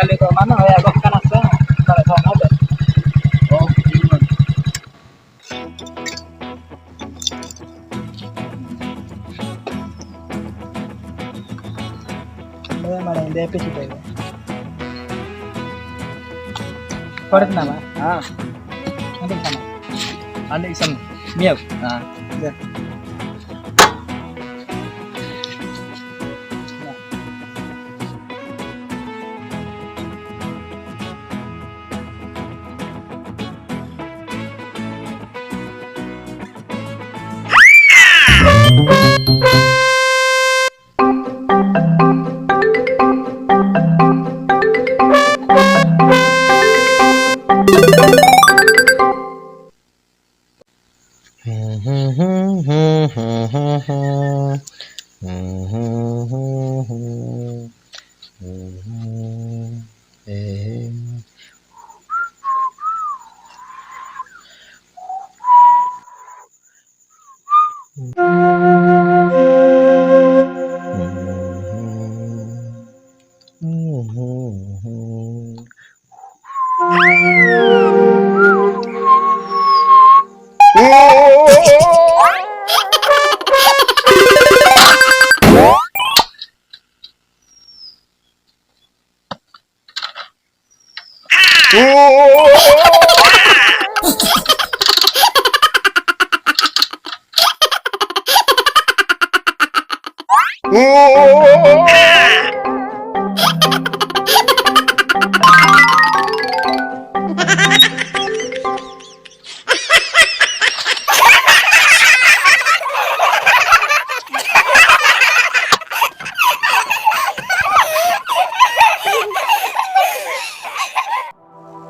kali kok mana ya kok kan asa kalau kau ada. Oh, gimana? Mana ini DP sih deh. Koret nama? Ah, Nanti sama. ada isam. Miau. Ah, Ya.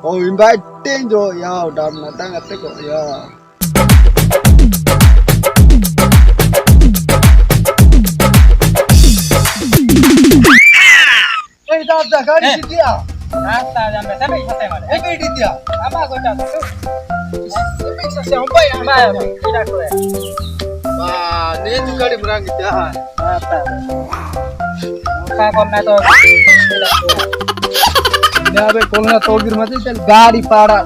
oh inviting jo ya udah menantang ate kok ya. Eh दादा गाड़ी Eh. सीधी आ Rasta sampai sampai sampai mana? eh गाड़ी दिया Apa kau dah tu? sampai saya ombai ya Apa? Tidak kau. wah ini tuh गाड़ी merang gitu ya Apa? Apa kau nak tu? Tidak kau. ini abe kolna togir mati chal गाड़ी पाड़ा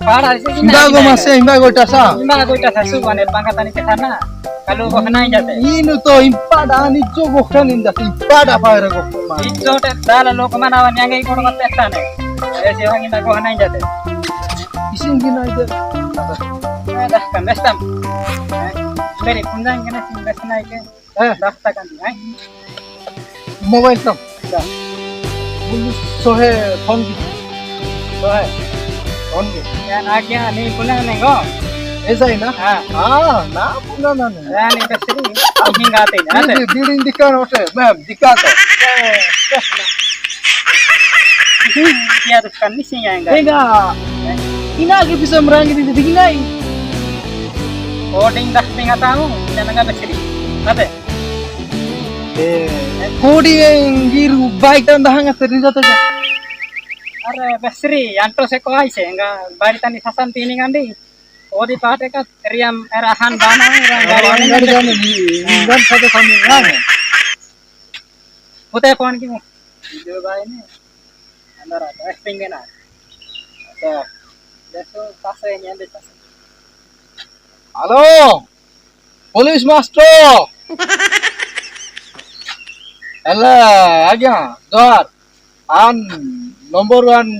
Parah sih. इंदा गो मासे इंदा गो टासा Imba kau dah sasu mana pangkatan ke sana. Kalau kau kena jatuh. inu to impada ani jo gokhan inda impada paira gokhan ma Itu teh dalam lo kemana wan yang ini kau nak testan. Si orang ini kau kena jatuh. isin gina ide Dah kan bestam. Beri punjang kena sih best naik ke. eh Daftar kan? mobile tam Dah. bulu sohe phone ki So hai. phone ki Yang akhirnya ni pulang nengo. ऐसा ही ना हाँ हाँ ना पुना ना ना Yang itu sering hingga ate ate. ये दीदी दिखाना होते मैम दिखा तो Dia tu kan ni sih yang enggak. enggak ina के bisa merangi di sini नहीं Coding dah tengah tahu dan enggak berseri. Ate. coding giru baik dan dah ngat terjadi jatuh Are berseri. Yang tu seko ai sih enggak bari tani sasan tini ngandi. Odi pate ka riam erahan bana orang गाड़ी dari जाने इंजन साथे सामने ना Putih pohon ki. Video bae ni. Andar ada acting na. Ada. Deso pase ni ande pase. Hello police master hello आज्ञा जोहार आन नंबर 1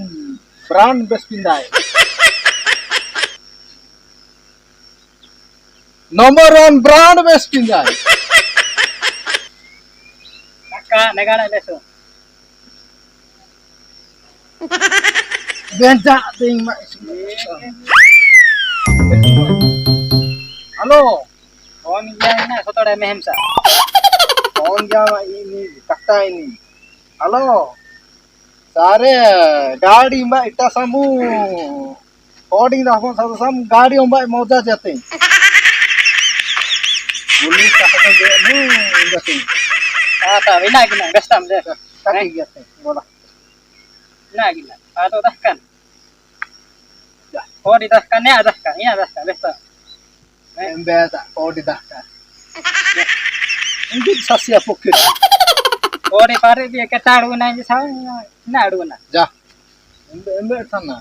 brand best पिंदाय नंबर 1 brand best पिंदाय Kakak negara deso. बेंचा ting mak hello Oh ni yang na soto dah mehem sa. कौन क्या ini कट्टा ini hello सारे गाड़ी mbak ita samu holding dah pun satu sam गाड़ी mbak मौजा जाते पुलिस का सके दे नु जाते Ah ta wina gina bestam de. काटी जाते बोला Na gina. Ato dah kan. Oh di dah kan ya dah kan. Ya dah kan bestam. embeda kodi dah kan ini sasia pocket Odi pare dia ketaru na ini sao na adu na. जा embe sana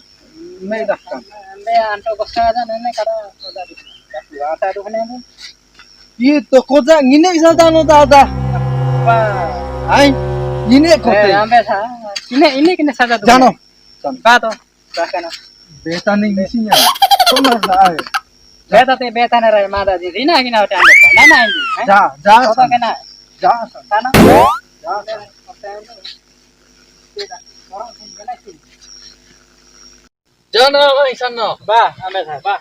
embe dakkan Ande anto kosa aja nene kada oda di. Ata adu ne. ये तो कोजा ngine sada no dada Wah. ai ngine kote Ambe sa. Ini kena saja tu. jano Ba to. Bahkan. beta ning isinya tomar na ai Beta te beta na rai mada di dina gina ota ande. Nana indi. ja ja Kota kena. ja Sana. ja Orang pun kena sih. jana ai sana Ba, ambe sa, ba.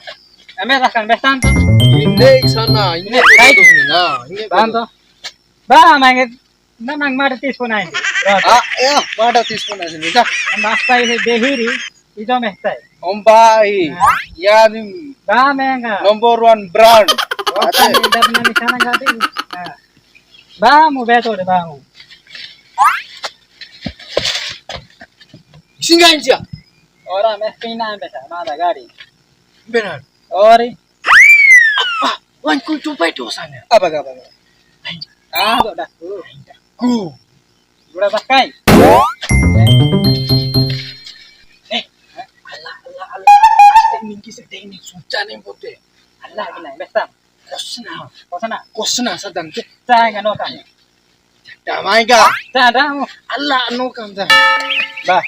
Ambe sa kan bestan to. ngine sana ngine Kai. kote na ngine Bantu. Ba, mangit namang mada తీసుకున్నాయి. ah ya mada తీసుకున్నా sini ja Mastai he behiri ijo mestai. ombai ya ni Ba menga. number 1 brand Otan dabna ni sana gadi. Ba mu beto de ba mu. singa inja Ora mespina ambe sa mada gadi. benar Ori. wan ku jumpai dosanya apa apa Ah, do dah. ku Gura pakai. mingki sedeng suca nih bote Allah gina bestan. kosna Kosana. kosna sadang ke Sa ngano kan. damai ga Sa ada mu. Allah no kam da Ba.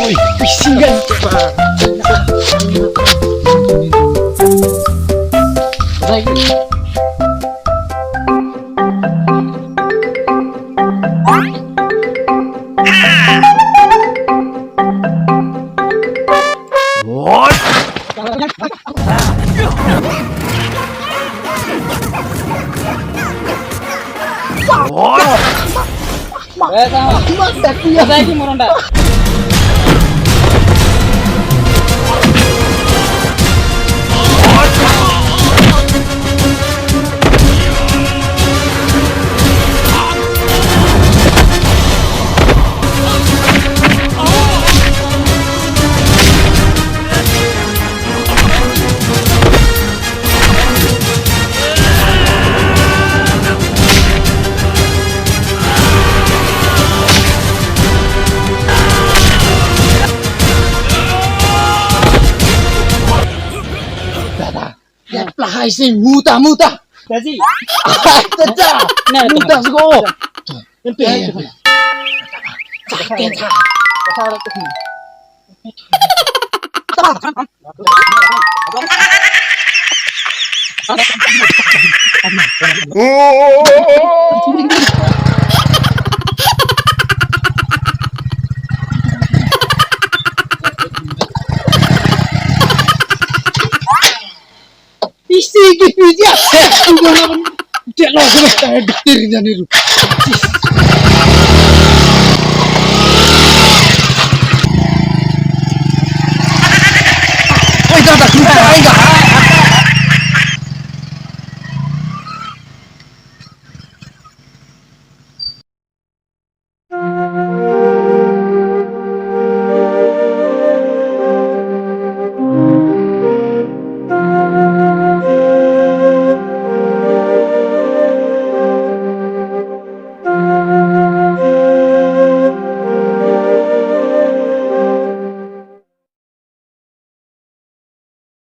oi pisingan coba Baik. Beta lagi moronda. plahai sing muta muta Jadi, Tata, nah itu. muta sego Itu. Tata. Besar tu. Isi gitu dia. Udah lah, dia langsung kayak getir jadi.